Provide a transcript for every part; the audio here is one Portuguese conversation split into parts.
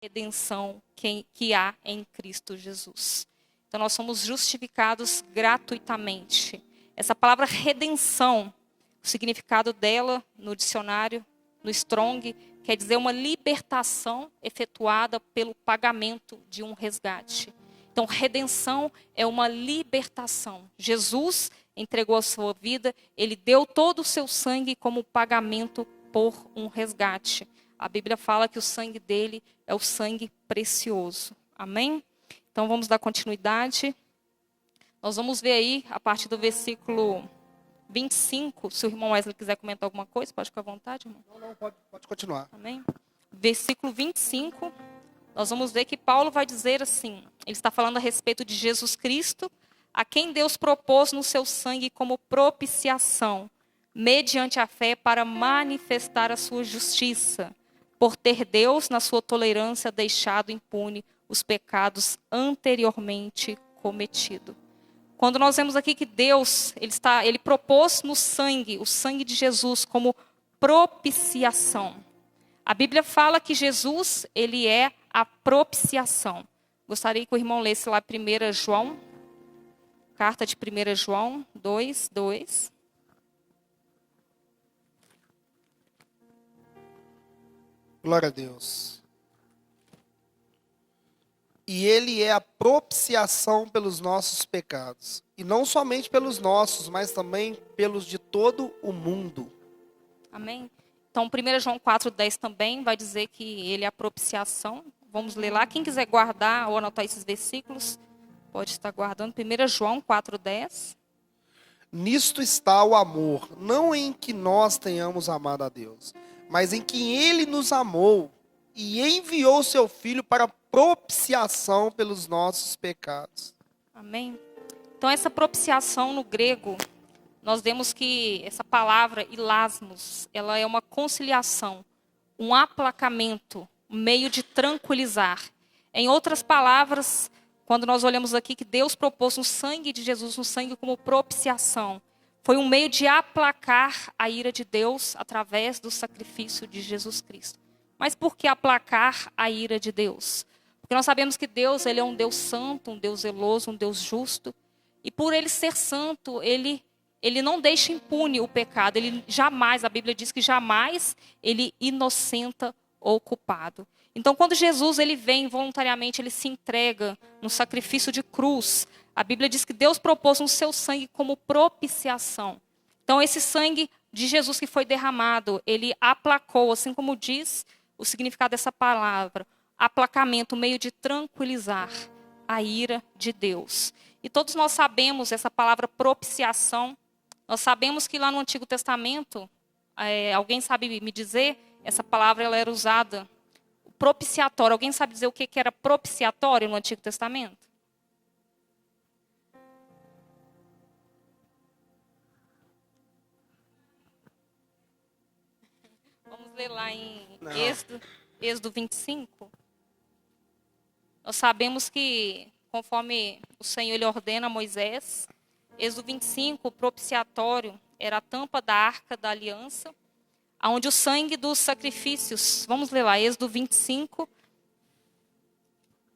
redenção que há em Cristo Jesus. Então nós somos justificados gratuitamente. Essa palavra redenção, o significado dela no dicionário, no Strong, quer dizer uma libertação efetuada pelo pagamento de um resgate. Então redenção é uma libertação. Jesus entregou a sua vida, ele deu todo o seu sangue como pagamento por um resgate. A Bíblia fala que o sangue dele é o sangue precioso. Amém? Então vamos dar continuidade. Nós vamos ver aí, a partir do versículo 25, se o irmão Wesley quiser comentar alguma coisa, pode ficar à vontade, irmão. Não, pode continuar. Amém? Versículo 25, nós vamos ver que Paulo vai dizer assim, ele está falando a respeito de Jesus Cristo, a quem Deus propôs no seu sangue como propiciação, mediante a fé para manifestar a sua justiça, por ter Deus, na sua tolerância, deixado impune os pecados anteriormente cometidos. Quando nós vemos aqui que Deus, ele propôs no sangue, o sangue de Jesus, como propiciação. A Bíblia fala que Jesus, ele é a propiciação. Gostaria que o irmão lesse lá 1 João, carta de 1 João 2:2. Glória a Deus. E ele é a propiciação pelos nossos pecados. E não somente pelos nossos, mas também pelos de todo o mundo. Amém? Então, 1 João 4:10 também vai dizer que ele é a propiciação. Vamos ler lá. Quem quiser guardar ou anotar esses versículos, pode estar guardando. 1 João 4:10. Nisto está o amor, não em que nós tenhamos amado a Deus, mas em que ele nos amou e enviou seu Filho para propiciação pelos nossos pecados. Amém? Então, essa propiciação no grego, nós vemos que essa palavra, hilasmos, ela é uma conciliação, um aplacamento, um meio de tranquilizar. Em outras palavras, quando nós olhamos aqui que Deus propôs no sangue de Jesus, no sangue como propiciação, foi um meio de aplacar a ira de Deus através do sacrifício de Jesus Cristo. Mas por que aplacar a ira de Deus? Porque nós sabemos que Deus, ele é um Deus santo, um Deus zeloso, um Deus justo. E por ele ser santo, ele não deixa impune o pecado. Ele jamais, a Bíblia diz que jamais ele inocenta o culpado. Então, quando Jesus ele vem voluntariamente, ele se entrega no sacrifício de cruz. A Bíblia diz que Deus propôs no seu sangue como propiciação. Então, esse sangue de Jesus que foi derramado, ele aplacou, assim como diz o significado dessa palavra, aplacamento, meio de tranquilizar a ira de Deus. E todos nós sabemos essa palavra propiciação. Nós sabemos que lá no Antigo Testamento, alguém sabe me dizer, essa palavra ela era usada, propiciatório. Alguém sabe dizer o que era propiciatório no Antigo Testamento? Vamos ler lá em Êxodo 25. Nós sabemos que, conforme o Senhor ele ordena a Moisés, Êxodo 25, o propiciatório, era a tampa da arca da aliança, onde o sangue dos sacrifícios, vamos ler lá, Êxodo 25,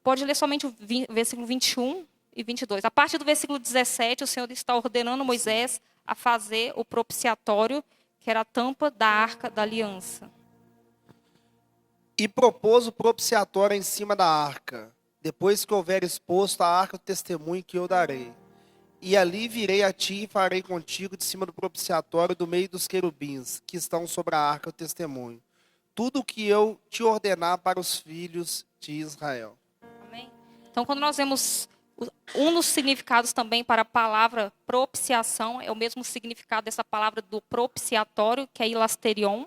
pode ler somente o versículo 21 e 22. A partir do versículo 17, o Senhor está ordenando Moisés a fazer o propiciatório, que era a tampa da arca da aliança. E propôs o propiciatório em cima da arca, depois que houver exposto a arca o testemunho que eu darei. E ali virei a ti e farei contigo de cima do propiciatório, do meio dos querubins, que estão sobre a arca o testemunho. Tudo o que eu te ordenar para os filhos de Israel. Amém? Então, quando nós vemos um dos significados também para a palavra propiciação, é o mesmo significado dessa palavra do propiciatório, que é hilasterion,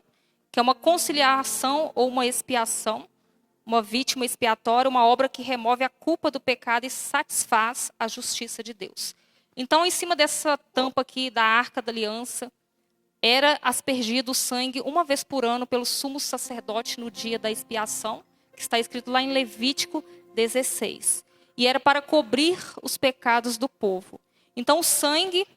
que é uma conciliação ou uma expiação, uma vítima expiatória, uma obra que remove a culpa do pecado e satisfaz a justiça de Deus. Então, em cima dessa tampa aqui da Arca da Aliança, era aspergido o sangue uma vez por ano pelo sumo sacerdote no dia da expiação, que está escrito lá em Levítico 16. E era para cobrir os pecados do povo. Então, o sangue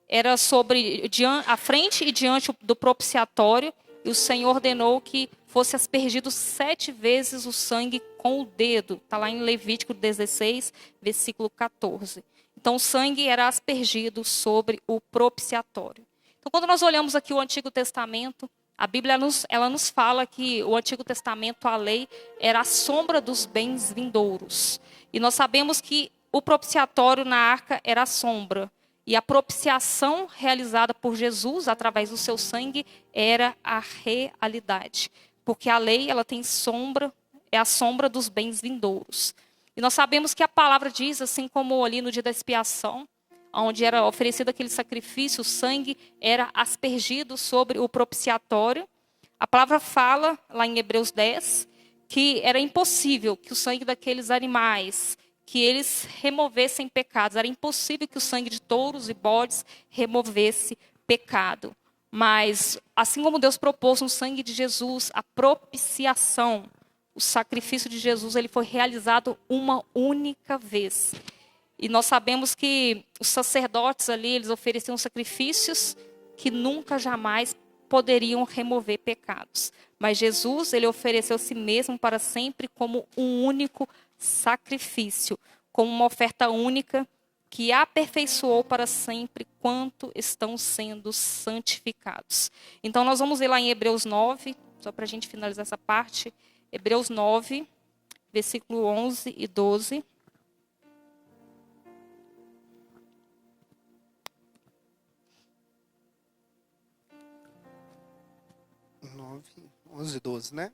era sobre a frente e diante do propiciatório, e o Senhor ordenou que fosse aspergido 7 vezes o sangue com o dedo. Está lá em Levítico 16, versículo 14. Então, o sangue era aspergido sobre o propiciatório. Então, quando nós olhamos aqui o Antigo Testamento, a Bíblia ela nos fala que o Antigo Testamento, a lei, era a sombra dos bens vindouros. E nós sabemos que o propiciatório na arca era a sombra. E a propiciação realizada por Jesus, através do seu sangue, era a realidade. Porque a lei, ela tem sombra, é a sombra dos bens vindouros. E nós sabemos que a palavra diz, assim como ali no dia da expiação, onde era oferecido aquele sacrifício, o sangue era aspergido sobre o propiciatório. A palavra fala, lá em Hebreus 10, que era impossível que o sangue daqueles animais, que eles removessem pecados. Era impossível que o sangue de touros e bodes removesse pecado. Mas, assim como Deus propôs no sangue de Jesus, a propiciação, o sacrifício de Jesus, ele foi realizado uma única vez. E nós sabemos que os sacerdotes ali, eles ofereciam sacrifícios que nunca, jamais poderiam remover pecados. Mas Jesus, ele ofereceu a si mesmo para sempre como um único sacrifício, como uma oferta única que aperfeiçoou para sempre quanto estão sendo santificados. Então, nós vamos ler lá em Hebreus 9, só para a gente finalizar essa parte. Hebreus 9, versículo 11 e 12. 9, 11, 12, né?